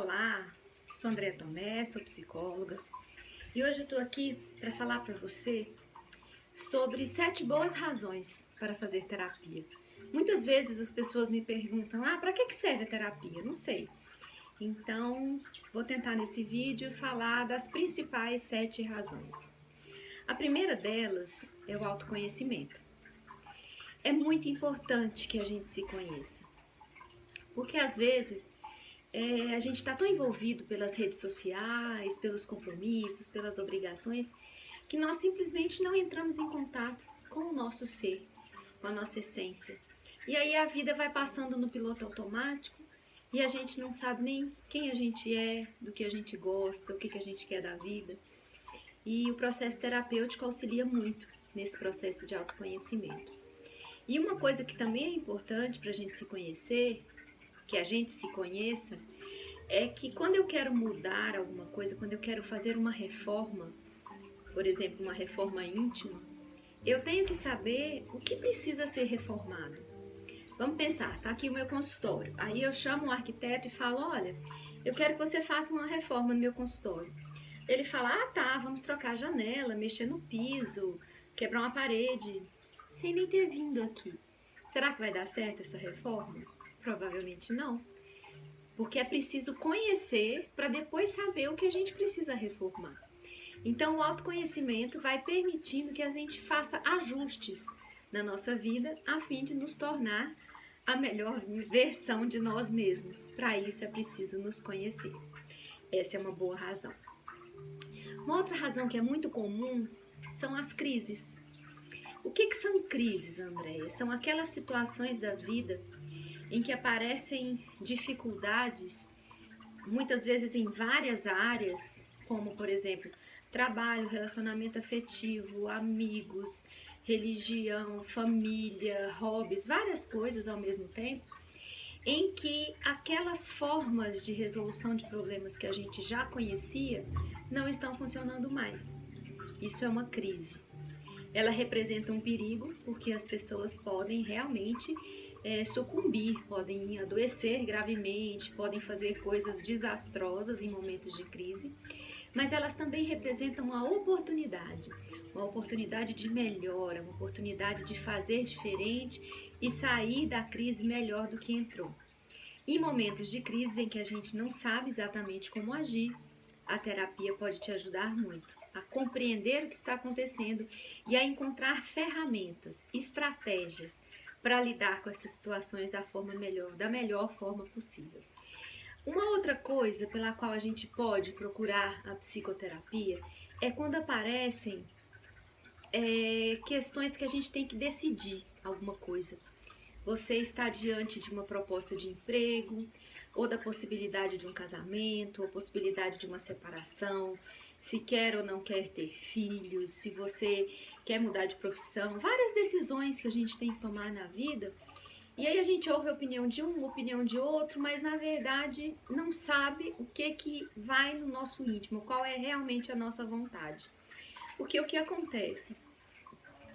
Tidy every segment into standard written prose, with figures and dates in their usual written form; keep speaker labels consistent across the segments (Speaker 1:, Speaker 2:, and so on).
Speaker 1: Olá, sou Andréa Tomé, sou psicóloga e hoje eu estou aqui para falar para você sobre 7 boas razões para fazer terapia. Muitas vezes as pessoas me perguntam, para que serve a terapia? Não sei. Então, vou tentar nesse vídeo falar das principais 7 razões. A primeira delas é o autoconhecimento. É muito importante que a gente se conheça, porque às vezes a gente está tão envolvido pelas redes sociais, pelos compromissos, pelas obrigações, que nós simplesmente não entramos em contato com o nosso ser, com a nossa essência. E aí a vida vai passando no piloto automático e a gente não sabe nem quem a gente é, do que a gente gosta, o que a gente quer da vida. E o processo terapêutico auxilia muito nesse processo de autoconhecimento. E uma coisa que também é importante para a gente se conhecer, que a gente se conheça, é que quando eu quero mudar alguma coisa, quando eu quero fazer uma reforma, por exemplo, uma reforma íntima, eu tenho que saber o que precisa ser reformado. Vamos pensar, tá aqui o meu consultório. Aí eu chamo o arquiteto e falo, olha, eu quero que você faça uma reforma no meu consultório. Ele fala, tá, vamos trocar a janela, mexer no piso, quebrar uma parede, sem nem ter vindo aqui. Será que vai dar certo essa reforma? Provavelmente não. Porque é preciso conhecer para depois saber o que a gente precisa reformar. Então, o autoconhecimento vai permitindo que a gente faça ajustes na nossa vida a fim de nos tornar a melhor versão de nós mesmos. Para isso, é preciso nos conhecer. Essa é uma boa razão. Uma outra razão que é muito comum são as crises. O que são crises, Andréia? São aquelas situações da vida em que aparecem dificuldades, muitas vezes em várias áreas, como, por exemplo, trabalho, relacionamento afetivo, amigos, religião, família, hobbies, várias coisas ao mesmo tempo, em que aquelas formas de resolução de problemas que a gente já conhecia não estão funcionando mais. Isso é uma crise. Ela representa um perigo porque as pessoas podem realmente sucumbir, podem adoecer gravemente, podem fazer coisas desastrosas em momentos de crise, mas elas também representam uma oportunidade de melhora, uma oportunidade de fazer diferente e sair da crise melhor do que entrou. Em momentos de crise em que a gente não sabe exatamente como agir, a terapia pode te ajudar muito a compreender o que está acontecendo e a encontrar ferramentas, estratégias para lidar com essas situações da melhor forma possível. Uma outra coisa pela qual a gente pode procurar a psicoterapia é quando aparecem questões que a gente tem que decidir alguma coisa. Você está diante de uma proposta de emprego, ou da possibilidade de um casamento, ou possibilidade de uma separação, se quer ou não quer ter filhos, se você quer mudar de profissão, várias decisões que a gente tem que tomar na vida. E aí a gente ouve a opinião de um, a opinião de outro, mas na verdade não sabe o que vai no nosso íntimo, qual é realmente a nossa vontade. Porque o que acontece?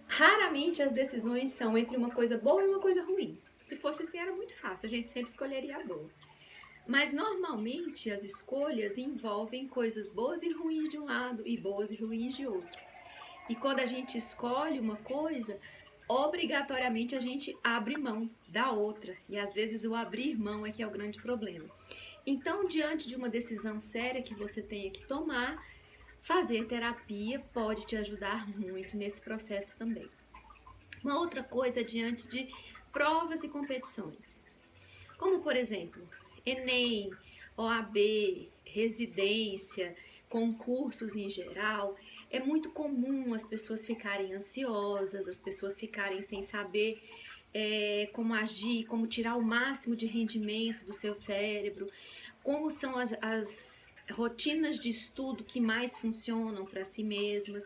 Speaker 1: Raramente as decisões são entre uma coisa boa e uma coisa ruim. Se fosse assim era muito fácil, a gente sempre escolheria a boa. Mas normalmente as escolhas envolvem coisas boas e ruins de um lado e boas e ruins de outro. E quando a gente escolhe uma coisa, obrigatoriamente a gente abre mão da outra. E às vezes o abrir mão é que é o grande problema. Então, diante de uma decisão séria que você tenha que tomar, fazer terapia pode te ajudar muito nesse processo também. Uma outra coisa é diante de provas e competições. Como, por exemplo, Enem, OAB, residência, concursos em geral, é muito comum as pessoas ficarem ansiosas, as pessoas ficarem sem saber como agir, como tirar o máximo de rendimento do seu cérebro, como são as rotinas de estudo que mais funcionam para si mesmas,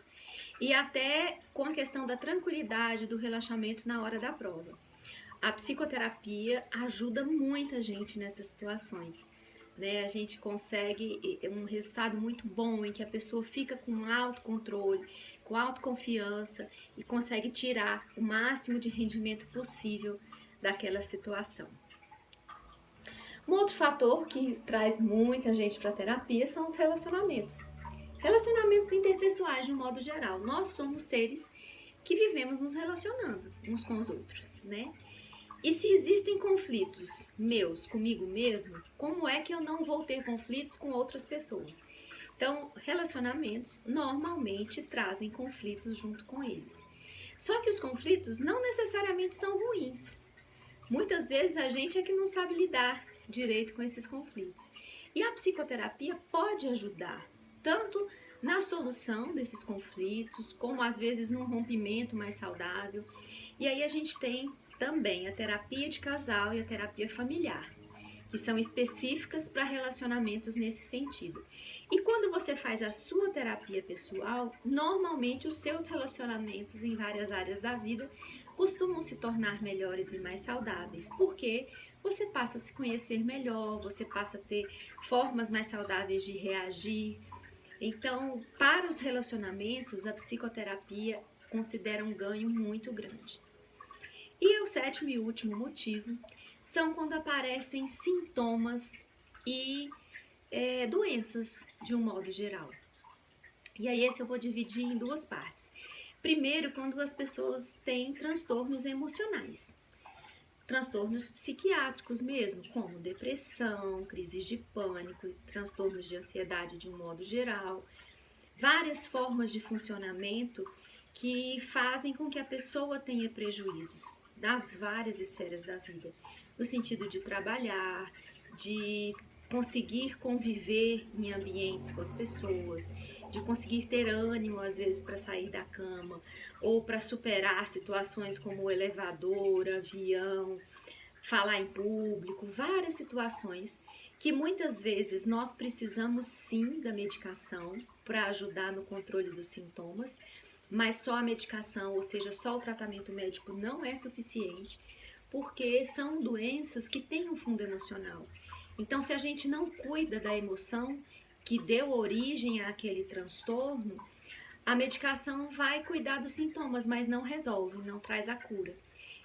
Speaker 1: e até com a questão da tranquilidade, do relaxamento na hora da prova. A psicoterapia ajuda muita gente nessas situações, né? A gente consegue um resultado muito bom em que a pessoa fica com autocontrole, com autoconfiança e consegue tirar o máximo de rendimento possível daquela situação. Um outro fator que traz muita gente para a terapia são os relacionamentos. Relacionamentos interpessoais de um modo geral. Nós somos seres que vivemos nos relacionando uns com os outros, né? E se existem conflitos meus comigo mesmo, como é que eu não vou ter conflitos com outras pessoas? Então, relacionamentos normalmente trazem conflitos junto com eles. Só que os conflitos não necessariamente são ruins. Muitas vezes a gente é que não sabe lidar direito com esses conflitos. E a psicoterapia pode ajudar, tanto na solução desses conflitos, como às vezes num rompimento mais saudável. E aí a gente tem também a terapia de casal e a terapia familiar, que são específicas para relacionamentos nesse sentido. E quando você faz a sua terapia pessoal, normalmente os seus relacionamentos em várias áreas da vida costumam se tornar melhores e mais saudáveis, porque você passa a se conhecer melhor, você passa a ter formas mais saudáveis de reagir. Então, para os relacionamentos, a psicoterapia considera um ganho muito grande. E o sétimo e último motivo são quando aparecem sintomas e doenças de um modo geral. E aí esse eu vou dividir em duas partes. Primeiro, quando as pessoas têm transtornos emocionais. Transtornos psiquiátricos mesmo, como depressão, crises de pânico, transtornos de ansiedade de um modo geral. Várias formas de funcionamento que fazem com que a pessoa tenha prejuízos das várias esferas da vida, no sentido de trabalhar, de conseguir conviver em ambientes com as pessoas, de conseguir ter ânimo às vezes para sair da cama ou para superar situações como o elevador, avião, falar em público, várias situações que muitas vezes nós precisamos sim da medicação para ajudar no controle dos sintomas, mas só a medicação, ou seja, só o tratamento médico não é suficiente, porque são doenças que têm um fundo emocional. Então, se a gente não cuida da emoção que deu origem àquele transtorno, a medicação vai cuidar dos sintomas, mas não resolve, não traz a cura.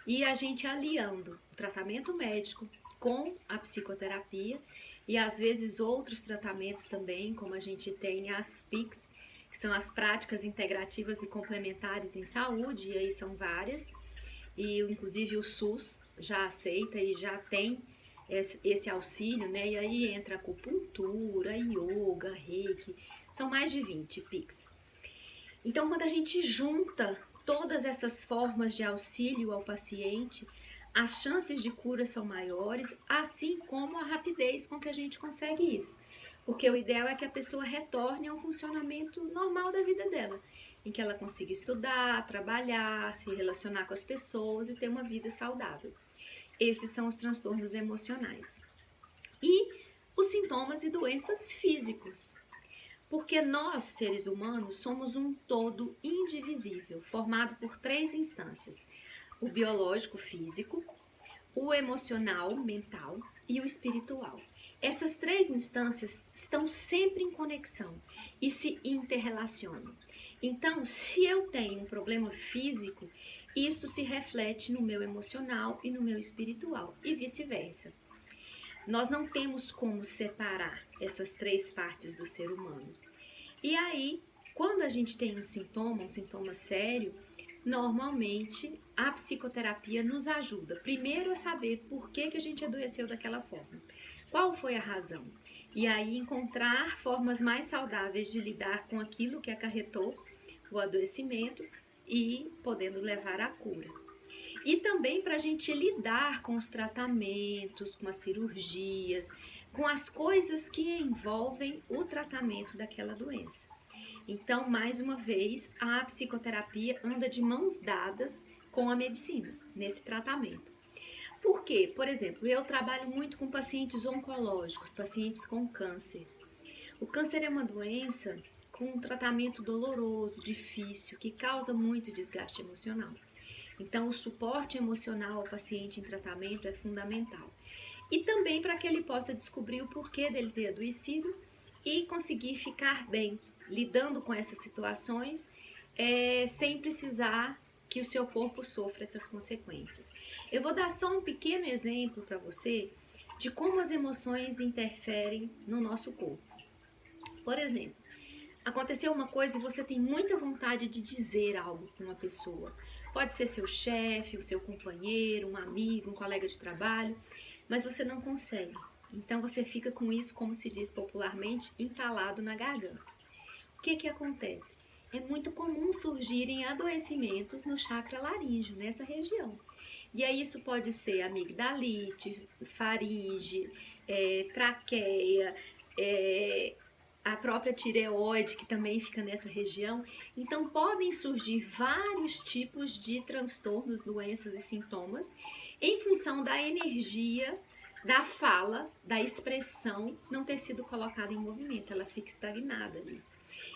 Speaker 1: E a gente aliando o tratamento médico com a psicoterapia e às vezes outros tratamentos também, como a gente tem as PICs, que são as práticas integrativas e complementares em saúde, e aí são várias, e inclusive o SUS já aceita e já tem esse auxílio, né? E aí entra acupuntura, yoga, reiki, são mais de 20 PICs. Então, quando a gente junta todas essas formas de auxílio ao paciente, as chances de cura são maiores, assim como a rapidez com que a gente consegue isso. Porque o ideal é que a pessoa retorne ao funcionamento normal da vida dela, em que ela consiga estudar, trabalhar, se relacionar com as pessoas e ter uma vida saudável. Esses são os transtornos emocionais. E os sintomas e doenças físicos. Porque nós, seres humanos, somos um todo indivisível, formado por 3 instâncias: o biológico, físico, o emocional, mental e o espiritual. Essas 3 instâncias estão sempre em conexão e se interrelacionam. Então, se eu tenho um problema físico, isso se reflete no meu emocional e no meu espiritual e vice-versa. Nós não temos como separar essas 3 partes do ser humano. E aí, quando a gente tem um sintoma sério, normalmente a psicoterapia nos ajuda primeiro a saber por que a gente adoeceu daquela forma, qual foi a razão, e aí encontrar formas mais saudáveis de lidar com aquilo que acarretou o adoecimento e podendo levar à cura. E também para a gente lidar com os tratamentos, com as cirurgias, com as coisas que envolvem o tratamento daquela doença. Então, mais uma vez, a psicoterapia anda de mãos dadas com a medicina nesse tratamento. Por quê? Por exemplo, eu trabalho muito com pacientes oncológicos, pacientes com câncer. O câncer é uma doença com um tratamento doloroso, difícil, que causa muito desgaste emocional. Então, o suporte emocional ao paciente em tratamento é fundamental. E também para que ele possa descobrir o porquê dele ter adoecido e conseguir ficar bem, lidando com essas situações, sem precisar que o seu corpo sofra essas consequências. Eu vou dar só um pequeno exemplo para você de como as emoções interferem no nosso corpo. Por exemplo, aconteceu uma coisa e você tem muita vontade de dizer algo para uma pessoa. Pode ser seu chefe, o seu companheiro, um amigo, um colega de trabalho, mas você não consegue. Então você fica com isso, como se diz popularmente, entalado na garganta. O que acontece? É muito comum surgirem adoecimentos no chakra laríngeo, nessa região. E aí isso pode ser amigdalite, faringe, traqueia, a própria tireoide, que também fica nessa região. Então podem surgir vários tipos de transtornos, doenças e sintomas em função da energia da fala, da expressão não ter sido colocada em movimento, ela fica estagnada ali.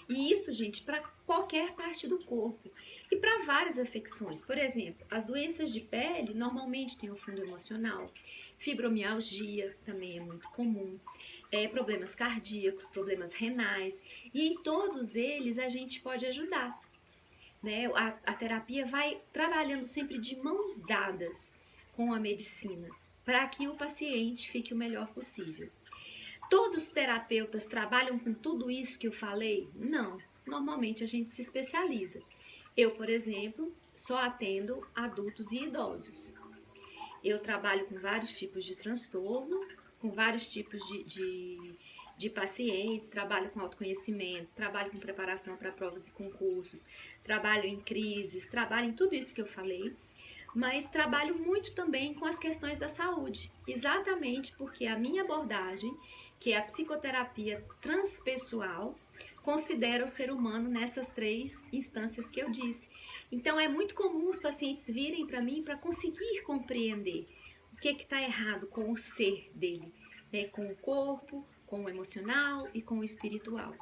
Speaker 1: E isso, gente, para qualquer parte do corpo e para várias afecções. Por exemplo, as doenças de pele normalmente têm um fundo emocional, fibromialgia também é muito comum, problemas cardíacos, problemas renais, e em todos eles a gente pode ajudar. Né? A terapia vai trabalhando sempre de mãos dadas com a medicina, para que o paciente fique o melhor possível. Todos os terapeutas trabalham com tudo isso que eu falei? Não, normalmente a gente se especializa. Eu, por exemplo, só atendo adultos e idosos. Eu trabalho com vários tipos de transtorno, com vários tipos de pacientes, trabalho com autoconhecimento, trabalho com preparação para provas e concursos, trabalho em crises, trabalho em tudo isso que eu falei, mas trabalho muito também com as questões da saúde, exatamente porque a minha abordagem, que é a psicoterapia transpessoal, considera o ser humano nessas 3 instâncias que eu disse. Então é muito comum os pacientes virem para mim para conseguir compreender o que está errado com o ser dele, né? Com o corpo, com o emocional e com o espiritual.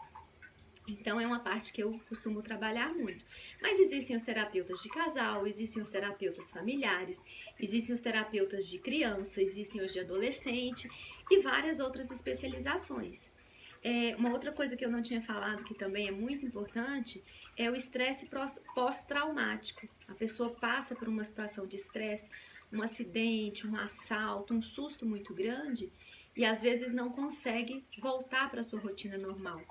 Speaker 1: Então é uma parte que eu costumo trabalhar muito. Mas existem os terapeutas de casal, existem os terapeutas familiares, existem os terapeutas de criança, existem os de adolescente e várias outras especializações. Uma outra coisa que eu não tinha falado, que também é muito importante, é o estresse pós-traumático. A pessoa passa por uma situação de estresse, um acidente, um assalto, um susto muito grande e às vezes não consegue voltar para a sua rotina normal.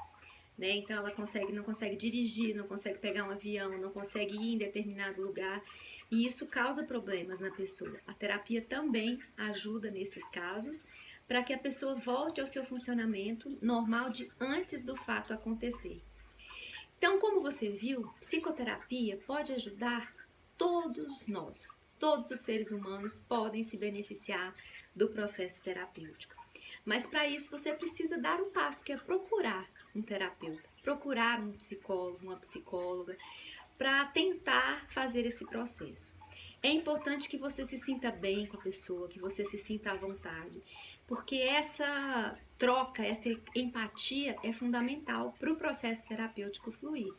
Speaker 1: Né? Então ela não consegue dirigir, não consegue pegar um avião, não consegue ir em determinado lugar e isso causa problemas na pessoa. A terapia também ajuda nesses casos para que a pessoa volte ao seu funcionamento normal de antes do fato acontecer. Então, como você viu, psicoterapia pode ajudar todos nós, todos os seres humanos podem se beneficiar do processo terapêutico. Mas para isso você precisa dar um passo, que é procurar um terapeuta, procurar um psicólogo, uma psicóloga, para tentar fazer esse processo. É importante que você se sinta bem com a pessoa, que você se sinta à vontade, porque essa troca, essa empatia é fundamental para o processo terapêutico fluir.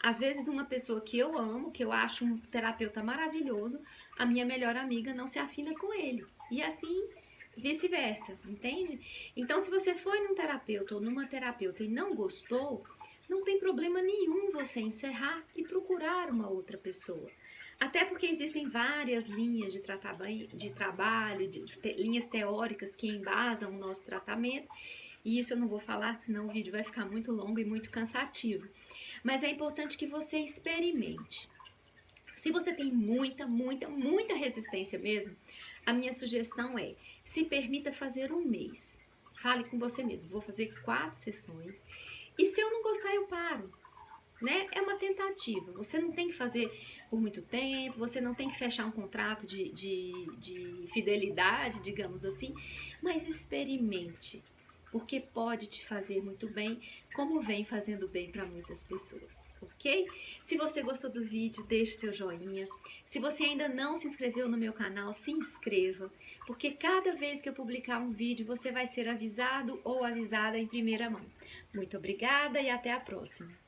Speaker 1: Às vezes uma pessoa que eu amo, que eu acho um terapeuta maravilhoso, a minha melhor amiga não se afina com ele. E assim vice-versa, entende? Então, se você foi num terapeuta ou numa terapeuta e não gostou, não tem problema nenhum você encerrar e procurar uma outra pessoa. Até porque existem várias linhas de trabalho, linhas teóricas que embasam o nosso tratamento, e isso eu não vou falar, senão o vídeo vai ficar muito longo e muito cansativo. Mas é importante que você experimente. Se você tem muita resistência mesmo, a minha sugestão é, se permita fazer 1 mês. Fale com você mesmo, vou fazer 4 sessões e se eu não gostar eu paro. Né? É uma tentativa, você não tem que fazer por muito tempo, você não tem que fechar um contrato de fidelidade, digamos assim, mas experimente, porque pode te fazer muito bem, como vem fazendo bem para muitas pessoas, ok? Se você gostou do vídeo, deixe seu joinha. Se você ainda não se inscreveu no meu canal, se inscreva, porque cada vez que eu publicar um vídeo, você vai ser avisado ou avisada em primeira mão. Muito obrigada e até a próxima!